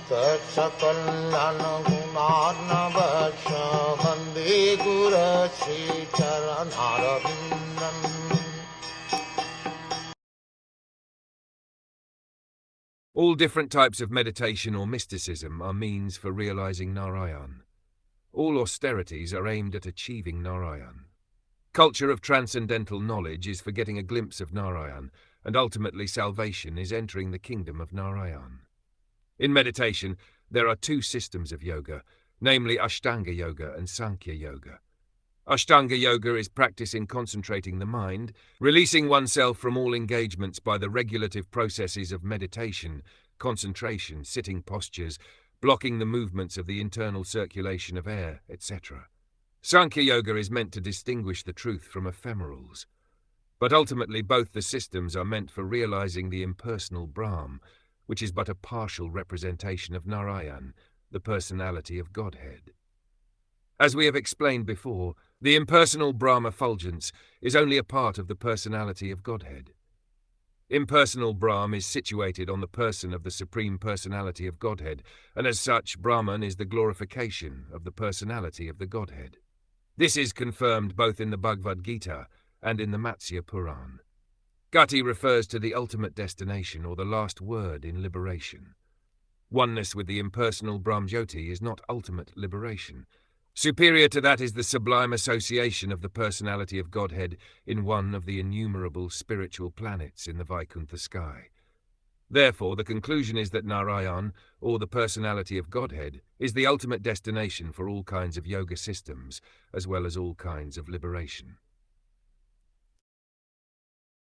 Sakal Gunarnavasha Vande Guru Sri Charanaravindan. All different types of meditation or mysticism are means for realizing Nārāyaṇa. All austerities are aimed at achieving Nārāyaṇa. Culture of transcendental knowledge is for getting a glimpse of Nārāyaṇa, and ultimately salvation is entering the kingdom of Nārāyaṇa. In meditation, there are two systems of yoga, namely Ashtanga Yoga and Sankhya Yoga. Ashtanga Yoga is practice in concentrating the mind, releasing oneself from all engagements by the regulative processes of meditation, concentration, sitting postures, blocking the movements of the internal circulation of air, etc. Sankhya Yoga is meant to distinguish the truth from ephemerals. But ultimately both the systems are meant for realizing the impersonal Brahm, which is but a partial representation of Nārāyaṇa, the personality of Godhead. As we have explained before, the impersonal Brahma effulgence is only a part of the personality of Godhead. Impersonal Brahm is situated on the person of the Supreme Personality of Godhead, and as such Brahman is the glorification of the personality of the Godhead. This is confirmed both in the Bhagavad Gita and in the Matsya Puran. Gati refers to the ultimate destination or the last word in liberation. Oneness with the impersonal Brahmjyoti is not ultimate liberation. Superior to that is the sublime association of the personality of Godhead in one of the innumerable spiritual planets in the Vaikuntha sky. Therefore, the conclusion is that Nārāyaṇa, or the personality of Godhead, is the ultimate destination for all kinds of yoga systems, as well as all kinds of liberation.